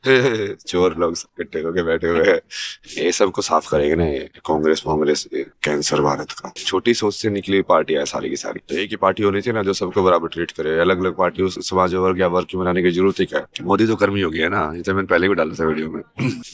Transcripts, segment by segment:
चोर लोग सब इकट्ठे होके बैठे हुए हैं। ये सबको साफ करेंगे ना, ये कांग्रेस कांग्रेस कैंसर भारत का। छोटी सोच से निकली पार्टी है सारी की सारी। तो एक ही पार्टी होनी चाहिए ना जो सबको बराबर ट्रीट करे। अलग अलग पार्टी उस समाज वर्ग या वर्ग की बनाने की जरूरत ही क्या है। मोदी तो कर्मी हो गया है ना, ये तो मैंने पहले भी डाला था वीडियो में।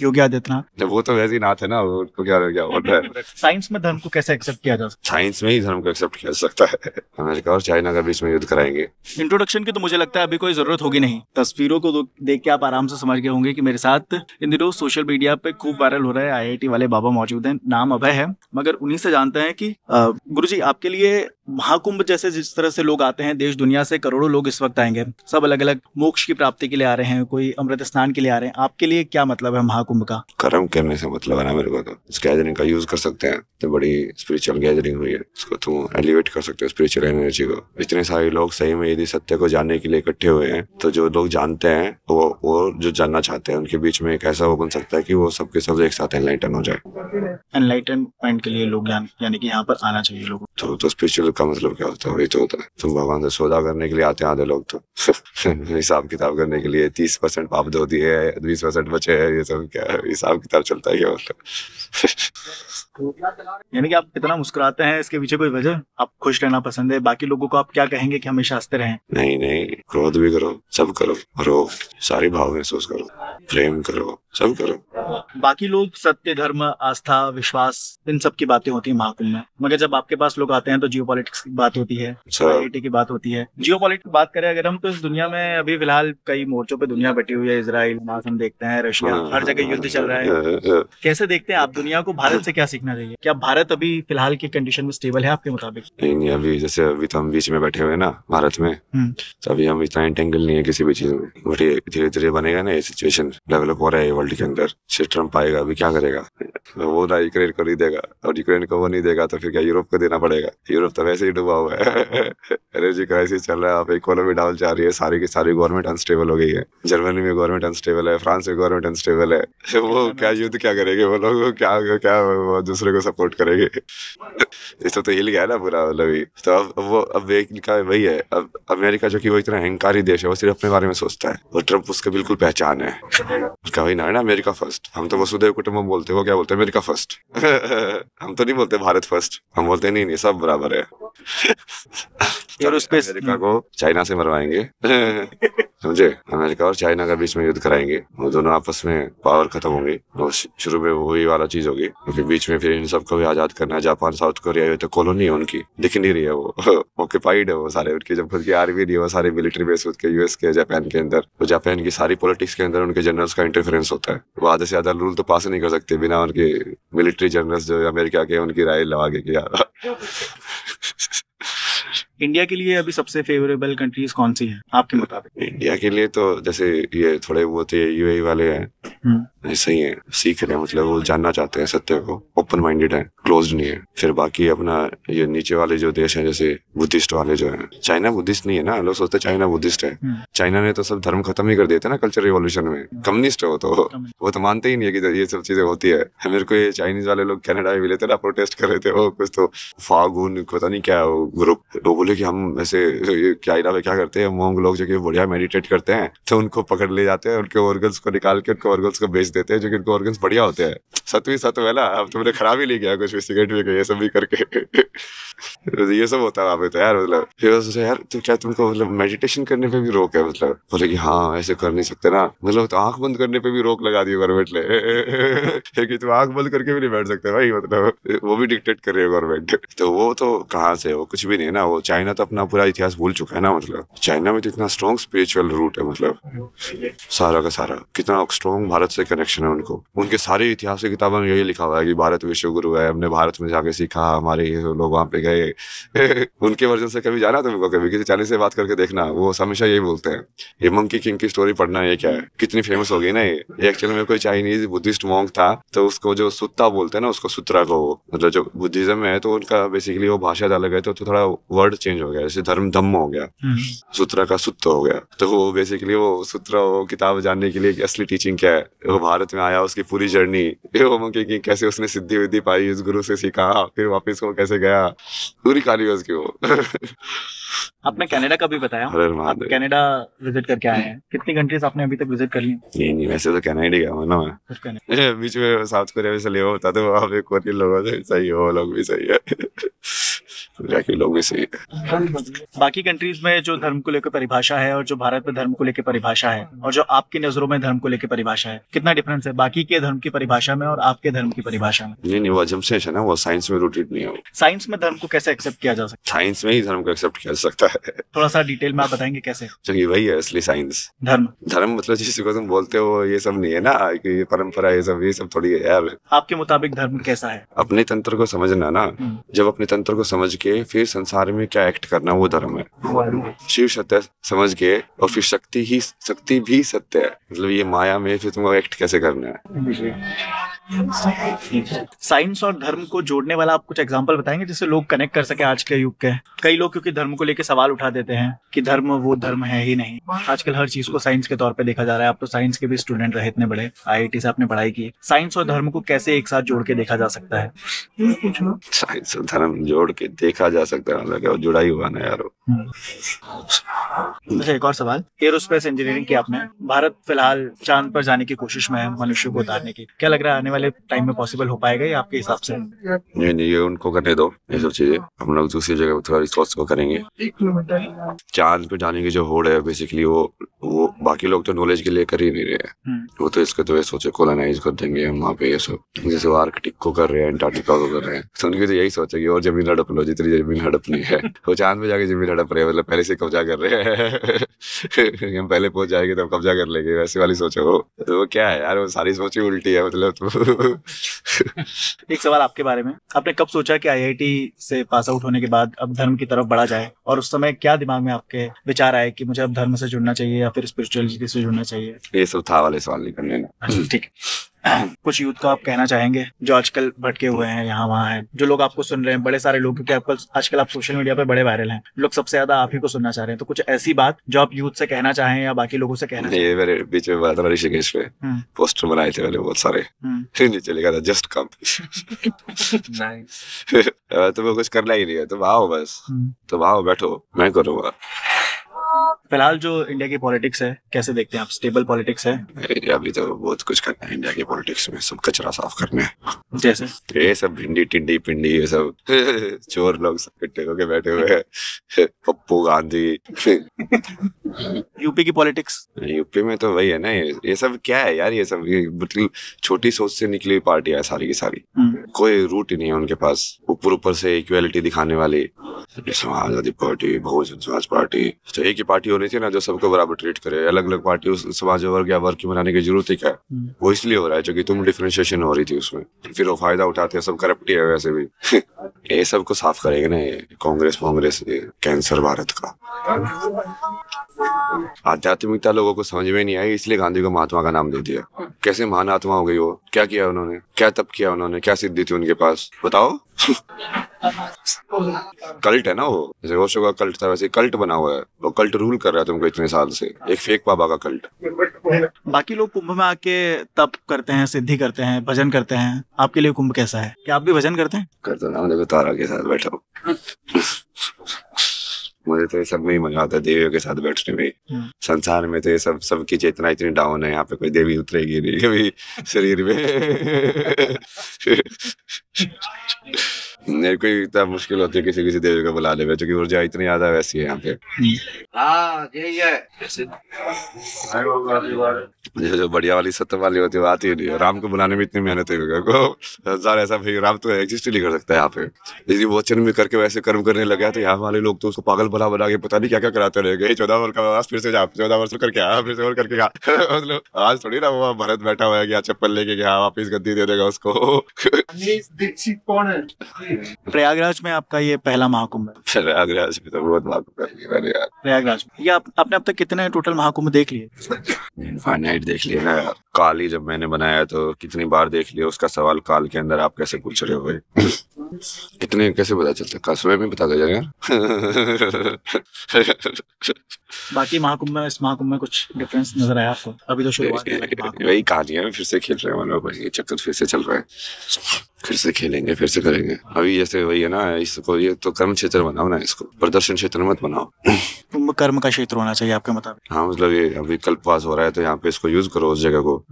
योगी आदित्यनाथ। जब वो तो वैसे ही नाथ है ना, वो उनको क्या क्या बोल रहा है। साइंस में धर्म को कैसे एक्सेप्ट किया जा सकता साइंस में ही धर्म को एक्सेप्ट किया जा सकता है। अमेरिका और चाइना के बीच में युद्ध कराएंगे। है? इंट्रोडक्शन की तो मुझे लगता है अभी कोई जरूरत होगी नहीं। तस्वीरों को देख के आप आराम से समझ गए होंगे कि मेरे साथ इन दिनों सोशल मीडिया पे खूब वायरल हो रहा है आईआईटी वाले बाबा मौजूद हैं। नाम अभय है, मगर उन्हीं से जानते हैं कि गुरुजी आपके लिए महाकुंभ जैसे जिस तरह से लोग आते हैं, देश दुनिया से करोड़ों लोग इस वक्त आएंगे, सब अलग अलग मोक्ष की प्राप्ति के लिए आ रहे हैं, कोई अमृत स्नान के लिए आ रहे हैं। आपके लिए क्या मतलब है महाकुंभ का? कर्म करने से मतलब है ना मेरे को। तो इस गैदरिंग का यूज कर सकते हैं, तो बड़ी स्पिरिचुअल गैदरिंग हुई है, इसको तुम एलिवेट कर सकते हो स्पिरिचुअल एनर्जी को। इतने सारे लोग सही में यदि सत्य को जानने के लिए इकट्ठे हुए हैं, तो जो लोग जानते हैं वो जो जानना चाहते हैं उनके बीच में एक ऐसा वो बन सकता है कि वो सबके सब एक साथ एनलाइटन हो जाए। एनलाइटनमेंट के लिए लोग यानी कि यहाँ पर आना चाहिए लोगों तो स्पिरिचुअल का मतलब क्या होता है? वही तो होता है, तुम भगवान से सौदा करने के लिए आते हैं आधे लोग तो। हिसाब किताब करने के लिए 30% पाप धो दिए है, 20% बचे है, ये सब क्या हिसाब किताब चलता है क्या मतलब? यानी कि आप इतना मुस्कुराते हैं, इसके पीछे कोई वजह? आप खुश रहना पसंद है? बाकी लोगों को आप क्या कहेंगे कि हमेशा हंसते रहें? नहीं नहीं, क्रोध भी करो, सब करो, रो, सारी भाव महसूस करो, प्रेम करो, सब करो। बाकी लोग सत्य, धर्म, आस्था, विश्वास, इन सब की बातें होती है महाकुंभ में, मगर जब आपके पास लोग आते हैं तो जियोपॉलिटिक्स की बात होती है, आईआईटी की बात होती है। जियोपॉलिटिक्स की बात करें अगर हम, तो इस दुनिया में अभी फिलहाल कई मोर्चों पे दुनिया बैठी हुई है। इजराइल, हम देखते हैं, रशिया, हर जगह युद्ध चल रहा है। कैसे देखते हैं आप दुनिया को? भारत से क्या सीखना चाहिए? क्या भारत अभी फिलहाल की कंडीशन में स्टेबल है आपके मुताबिक? नहीं, अभी जैसे अभी तो हम बीच में बैठे हुए हैं ना भारत में, तो अभी हम इतना एंटेंगल नहीं है किसी भी चीज में। बट ये धीरे धीरे बनेगा ना, ये सिचुएशन डेवलप हो रहा है वर्ल्ड के अंदर। ट्रम्प आएगा, अभी क्या करेगा? वो ना यूक्रेन को नहीं देगा, और यूक्रेन को वो नहीं देगा तो फिर क्या यूरोप को देना पड़ेगा? यूरोप तो वैसे ही डूबा हुआ है। एनर्जी क्राइसिस चल रहा है, आप इकोनॉमी डाउन जा रही है, सारी की सारी गवर्नमेंट अनस्टेबल हो गई है। जर्मनी में गवर्नमेंट अनस्टेबल है, फ्रांस में गवर्नमेंट अनस्टेबल है। वो क्या युद्ध क्या करेंगे वो लोग? क्या क्या वो दूसरे को सपोर्ट करेंगे? इससे तो हिल गया है ना पूरा मतलब। तो अब इनका वही है। अब अमेरिका जो कि वो इतना अहंकारी देश है, वो सिर्फ अपने बारे में सोचता है, और ट्रम्प उसका बिल्कुल पहचान है। उसका वही ना है ना, अमेरिका फर्स्ट। हम तो वसुधैव कुटुंबकम बोलते हैं, वो क्या बोलते हैं? America first. हम तो नहीं बोलते भारत फर्स्ट, हम बोलते नहीं नहीं सब बराबर है। एरोस्पेस अमेरिका को चाइना से मरवाएंगे। समझे? अमेरिका और चाइना के बीच में युद्ध कराएंगे, वो दोनों आपस में पावर खत्म होंगी। और शुरू में वही वाला चीज होगी, क्योंकि बीच में फिर इन सबको भी आजाद करना है। जापान, साउथ कोरिया, ये तो कॉलोनी है उनकी, दिख नहीं रही है, वो ऑक्यूपाइड है वो सारे। उनकी जब खुद की आर्मी नहीं है, वो सारे मिलिट्री बेस खुद के यूएस के, जापान के अंदर। तो जापान की सारी पॉलिटिक्स के अंदर उनके जनरल्स का इंटरफेरेंस होता है। वो आधे से ज्यादा रूल तो पास नहीं कर सकते बिना उनके मिलिट्री जनरल्स जो अमेरिका के, उनकी राय लगा के किया। इंडिया के लिए अभी सबसे फेवरेबल कंट्रीज कौन सी हैं आपके मुताबिक? इंडिया के लिए तो जैसे ये थोड़े बहुत यूएई वाले हैं, सही है, सीख रहे हैं, मतलब वो जानना चाहते हैं सत्य को, ओपन माइंडेड है, क्लोज्ड नहीं है। फिर बाकी अपना ये नीचे वाले जो देश हैं, जैसे बुद्धिस्ट वाले जो हैं, चाइना बुद्धिस्ट नहीं है ना, लोग सोचते चाइना बुद्धिस्ट है। चाइना ने तो सब धर्म खत्म ही कर दिए थे ना कल्चर रिवॉल्यूशन में। कम्युनिस्ट है वो तो मानते ही नहीं है कि ये सब चीजें होती है। मेरे को ये चाइनीज वाले लोग कनाडा में मिले थे ना, प्रोटेस्ट कर रहे थे, वो कुछ तो फागुन पता नहीं क्या ग्रुप, वो बोले कि हम ऐसे चाइना में क्या करते हैं, मोंग लोग जो कि बढ़िया मेडिटेट करते हैं, तो उनको पकड़ ले जाते हैं, उनके ऑर्गन्स को निकाल के उनके ऑर्गन्स को बेच देते हैं, जो कि उनके ऑर्गन्स बढ़िया होते हैं। सत्वी सत्व है ना, अब तुमने खराब ही नहीं किया कुछ भी, सिगरेट भी ये सब भी करके। ये सब होता है वहाँ पे तो यार, मतलब फिर सोचा यार तो क्या तुमको मतलब मेडिटेशन करने पे भी रोक है? मतलब बोले कि हाँ ऐसे कर नहीं सकते ना, मतलब तो आंख बंद करने पे भी रोक लगा दी गवर्नमेंट ने। कि तुम आंख बंद करके भी नहीं बैठ सकते भाई, मतलब वो भी डिक्टेट कर रही है गवर्नमेंट। तो वो तो कहाँ से, वो कुछ भी नहीं है ना। वो चाइना तो अपना पूरा इतिहास भूल चुका है ना, मतलब चाइना में तो इतना स्ट्रॉन्ग स्पिरिचुअल रूट है, मतलब सारा का सारा कितना स्ट्रॉन्ग भारत से कनेक्शन है उनको। उनके सारे इतिहास की किताबों में यही लिखा हुआ है कि भारत विश्व गुरु है, हमने भारत में जाके सीखा, हमारे लोग वहां पे गए। उनके वर्जन से कभी जाना तुमको? कभी किसी चाइनीज से बात करके देखना, वो हमेशा यही बोलते हैं। ये मंकी किंग की स्टोरी पढ़ना, ये क्या है, कितनी फेमस हो गई ना ये। एक्चुअली में कोई चाइनीज बुद्धिस्ट मॉन्क था, तो उसको जो सुत्ता बोलते हैं ना, उसको सुत्रा को, मतलब जो बुद्धिज्म है तो उनका बेसिकली वो भाषा अलग है, तो थोड़ा वर्ड चेंज हो गया, जैसे धर्म धम्म हो गया, सुत्रा का सुत्त हो गया। तो वो बेसिकली वो सुत्रा, वो किताब जानने के लिए कि असली टीचिंग क्या है, वो भारत में आया उसकी पूरी जर्नी, कि कैसे उसने सिद्धि विद्धि पाई, उस गुरु से सीखा, फिर वापस वो कैसे गया, पूरी कहानी है उसकी वो। आपने कनाडा का भी बताया, आप कनाडा विजिट करके आए हैं, कितनी कंट्रीज आपने अभी तक विजिट कर ली? नहीं वैसे तो कनाडा गया हूँ ना मैं, बीच में साउथ कोरिया में चले होता तो वहाँ पे कोरियन लोगों से सही हो, लोग भी सही है, लोग भी सही है। बाकी कंट्रीज में जो धर्म को लेकर परिभाषा है और जो भारत में धर्म को लेकर परिभाषा है और जो आपकी नजरों में धर्म को लेकर परिभाषा है, कितना डिफरेंस है बाकी के धर्म की परिभाषा में और आपके धर्म की परिभाषा में? नहीं वो assumption है ना, वो साइंस में रूटेड नहीं है। साइंस में धर्म को कैसे एक्सेप्ट किया जा सकता है? साइंस में ही धर्म को एक्सेप्ट किया जा सकता है। थोड़ा सा डिटेल में आप बताएंगे कैसे? क्योंकि वही है असली साइंस। धर्म मतलब जिसको तुम बोलते हो ये सब नहीं है ना, कि ये परंपरा ये सब थोड़ी है यार। आपके मुताबिक धर्म कैसा है? अपने तंत्र को समझना ना, जब अपने तंत्र को समझ के फिर संसार में क्या एक्ट करना, वो धर्म है। शिव सत्य समझ के और फिर शक्ति भी सत्य है, मतलब ये माया में फिर तुमको एक्ट कैसे करना है। साइंस और धर्म को जोड़ने वाला आप कुछ एग्जांपल बताएंगे जिससे लोग कनेक्ट कर सके आज के युग के? कई लोग क्योंकि धर्म को लेकर सवाल उठा देते हैं कि धर्म वो धर्म है ही नहीं। आजकल हर चीज को साइंस के तौर पे देखा जा रहा है। आप तो साइंस के भी स्टूडेंट रहे, इतने बड़े IIT से आपने पढ़ाई की। साइंस और धर्म को कैसे एक साथ जोड़ के देखा जा सकता है? साइंस और धर्म जोड़ के देखा जा सकता है, मतलब जुड़ा ही हुआ ना यार। अच्छा, एक और सवाल, एरोस्पेस इंजीनियरिंग की आपने, भारत फिलहाल चांद पर जाने की कोशिश में है, मनुष्य को उतारने की। क्या लग रहा है आने वाले टाइम में पॉसिबल हो पाएगा ये आपके हिसाब से? नहीं ये उनको करने दो, ये सब चीजें हम लोग दूसरी जगह थोड़ा रिसोर्स को करेंगे। चांद पे जाने की जो होड़ है बेसिकली वो बाकी लोग तो नॉलेज के लिए कर ही नहीं रहे हैं, वो तो इसको तो ये सोचे कोलोनाइज कर देंगे हम वहाँ पे, ये सब जैसे वो आर्कटिक को कर रहे हैं, अंटार्कटिका को कर रहे हैं, तो उनकी तो यही सोचेगी और जमीन हड़प लो, जितनी जमीन हड़प नहीं है वो चांद पे जाके जमीन हड़प रहे हैं, मतलब पहले से कब्जा कर रहे हैं। हम पहले पहुंच जाएंगे तो कब्जा कर लेंगे, वैसे वाली सोचो वो क्या है यार, वो सारी सोची उल्टी है मतलब। तो एक सवाल आपके बारे में, आपने कब सोचा कि IIT से पास आउट होने के बाद अब धर्म की तरफ बढ़ा जाए, और उस समय क्या दिमाग में आपके विचार आए कि मुझे अब धर्म से जुड़ना चाहिए या फिर स्पिरिचुअलिटी से जुड़ना चाहिए? ये सब था वाले सवाल नहीं करने ना। ठीक है, कुछ यूथ को आप कहना चाहेंगे जो आजकल भटके हुए हैं, यहाँ वहाँ हैं, जो लोग आपको सुन रहे हैं, बड़े सारे लोग, क्योंकि आजकल आप सोशल मीडिया पे बड़े वायरल हैं, लोग सबसे ज्यादा आप ही को सुनना चाह रहे हैं, तो कुछ ऐसी बात जो आप यूथ से कहना चाहें या बाकी लोगों से कहना चाहें? ये मेरे बीच में बात ऋषिकेश पे पोस्टर बनाए थे मैंने बहुत सारे, नीचे लिखा था जस्ट कम। तुम्हें कुछ करना ही नहीं है, तुम आओ बस, तुम आओ बैठो, मैं करूँगा। फिलहाल जो इंडिया की पॉलिटिक्स है कैसे देखते हैं आप? स्टेबल पॉलिटिक्स है? अभी तो बहुत कुछ करना है इंडिया की पॉलिटिक्स में, सब कचरा साफ करना है। जैसे ये सब भिंडी टिंडी पिंडी ये सब चोर लोग सब इकट्ठे होके बैठे हुए हैं, पप्पू गांधी। यूपी की पॉलिटिक्स? यूपी में तो वही है ना, ये सब क्या है यार, ये सब मतलब छोटी सोच से निकली हुई पार्टियां सारी की सारी, कोई रूट ही नहीं है उनके पास। ऊपर से इक्वालिटी दिखाने वाली समाजवादी पार्टी, बहुजन समाज पार्टी, तो एक ही पार्टी होनी थी ना जो सबको बराबर ट्रीट करे। अलग अलग पार्टी उस समाज वर्ग या वर्ग की बनाने की जरूरत ही क्या है? वो इसलिए हो रहा है क्योंकि तुम डिफरेंशिएशन हो रही थी उसमें, फिर वो फायदा उठाते हैं, सब करप्ट है वैसे भी। ये सब को साफ करेंगे ना ये कांग्रेस कैंसर भारत का। आध्यात्मिकता लोगों को समझ में नहीं आई, इसलिए गांधी को महात्मा का नाम दे दिया। कैसे महान आत्मा हो गई वो? क्या किया उन्होंने, क्या तप किया उन्होंने, क्या सिद्धि थी उनके पास, बताओ? कल्ट है ना वो, जैसे ओशो का कल्ट था वैसे कल्ट बना हुआ है, वो कल्ट रूल कर रहा है तुमको इतने साल से, एक फेक बाबा का कल्ट। बाकी लोग कुंभ में आके तप करते हैं, सिद्धि करते हैं, भजन करते हैं, आपके लिए कुंभ कैसा है? क्या आप भी भजन करते हैं? करता ना, देखो तारा के साथ बैठा हूँ। मुझे तो ये सब में ही मजा आता है, देवियों के साथ बैठने में। संसार में तो ये सबकी चेतना इतनी डाउन है, यहाँ पे कोई देवी उतरेगी नहीं कभी शरीर में। मेरे को इतना मुश्किल होती है किसी देवी को बुलाने में, क्योंकि ऊर्जा इतनी ज्यादा वैसी है यहाँ पे। जो बढ़िया वाली सत्य वाली होती है वो आती ही नहीं है। राम को बुलाने में इतनी मेहनत है को, संसार ऐसा भाई राम तो एग्जिस्ट ही नहीं कर सकता यहाँ पे। यदि वचन में करके वैसे कर्म करने लगा तो यहाँ वाले लोग तो उसको पागल बना के पता नहीं क्या क्या कराते रह गए। 14 वर्ष का फिर से 14 वर्ष करके आया, फिर से और करके गया। मतलब आज थोड़ी ना वो भरत बैठा हुआ है, चप्पल लेके गया वापिस गद्दी दे देगा उसको। दीक्षित कौन है? प्रयागराज में आपका ये पहला महाकुंभ है? प्रयागराज में तो बहुत महाकुंभ कर लिया मैंने यार। प्रयागराज में ये आपने अब तक कितने टोटल महाकुंभ देख लिए? फाइनाइट देख लिया ना यार। काल ही जब मैंने बनाया तो कितनी बार देख लिया, उसका सवाल काल के अंदर आप कैसे पूछ रहे हो भाई? इतने कैसे पता चलता, कल सुबह में बता दे यार। बाकी महाकुंभ में, इस महाकुंभ में कुछ डिफरेंस नजर आया आपको? अभी तो शुरुआत है ना महाकुंभ। वही कहानी है, फिर से खेल रहे हैं मतलब, ये चक्कर फिर से चल रहा है, फिर से खेलेंगे, फिर से करेंगे। अभी जैसे वही है ना, इसको ये तो कर्म क्षेत्र बनाओ ना, इसको प्रदर्शन क्षेत्र मत बनाओ। कुंभ कर्म का क्षेत्र होना चाहिए आपके मुताबिक? हाँ मतलब ये अभी कल्पवास हो रहा है तो यहाँ पे इसको यूज करो उस जगह को।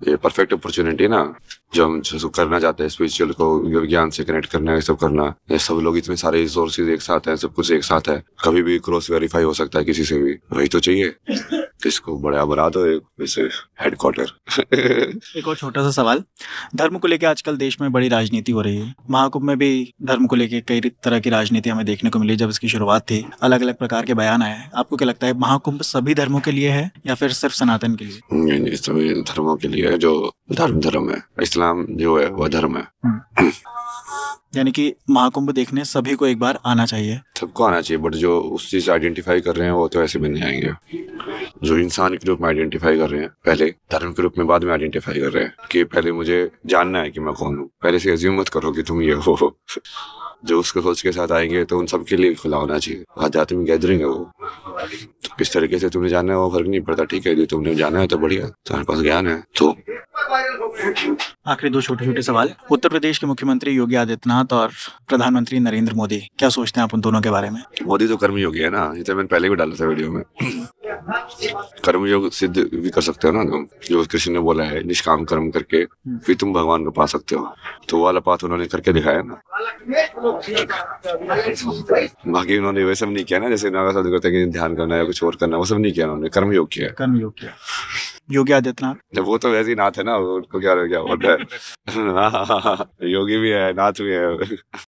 ये परफेक्ट अपॉर्चुनिटी है ना, जो हम जो करना चाहते हैं, स्पिरिचुअल को विज्ञान से कनेक्ट करना है, सब करना। ये सब लोग इतने सारे रिसोर्सेज एक साथ हैं, सब कुछ एक साथ है, कभी भी क्रॉस वेरीफाई हो सकता है किसी से भी, वही तो चाहिए। तो इसको बड़ा बना दो वैसे हेडक्वार्टर। एक और छोटा सा सवाल, धर्म को लेकर आजकल देश में बड़ी राजनीति हो रही है, महाकुंभ में भी धर्म को लेकर कई तरह की राजनीति हमें देखने को मिली। जब इसकी शुरुआत थी अलग अलग प्रकार के बयान आए, आपको क्या लगता है महाकुंभ सभी धर्मों के लिए है या फिर सिर्फ सनातन के लिए? नहीं, सभी धर्मों के लिए है, जो धर्म है। इस्लाम जो है वह धर्म है। यानी कि महाकुंभ देखने सभी को एक बार आना चाहिए? सबको आना चाहिए, बट जो उस चीज आइडेंटिफाई कर रहे हैं वो तो ऐसे भी नहीं आएंगे। जो इंसान के रूप में आइडेंटिफाई कर रहे हैं पहले, धर्म के रूप में बाद में आइडेंटिफाई कर रहे हैं कि पहले मुझे जानना है कि मैं कौन हूँ। पहले से अज्यूम मत करो कि तुम ये हो। जो उसके सोच के साथ आएंगे तो उन सबके लिए खुला होना चाहिए। आध्यात्मिक गैदरिंग है वो, तो किस तरीके से तुमने जाना है वो फर्क नहीं पड़ता। ठीक है, तुमने जाना है तो बढ़िया, तुम्हारे पास ज्ञान है तो। आखिरी दो छोटे छोटे सवाल, उत्तर प्रदेश के मुख्यमंत्री योगी आदित्यनाथ और प्रधानमंत्री नरेंद्र मोदी, क्या सोचते हैं आप उन दोनों के बारे में? मोदी तो कर्मयोगी है ना, ये तो मैंने पहले भी डाला था वीडियो में। कर्मयोग सिद्ध भी कर सकते हो ना तुम, जो कृष्ण ने बोला है निष्काम कर्म करके फिर तुम भगवान को पा सकते हो, तो वो वाला पाथ उन्होंने करके दिखाया ना। बाकी उन्होंने वैसे नहीं किया ना, जैसे नागा साधु करते हैं ध्यान करना है कुछ और करना, वो सब नहीं किया उन्होंने, कर्मयोग किया। कर्मयोग किया योगी आदित्यनाथ। वो तो वैसे ही नाथ है ना, उनको क्या बोलता है। योगी भी है, नाथ भी है।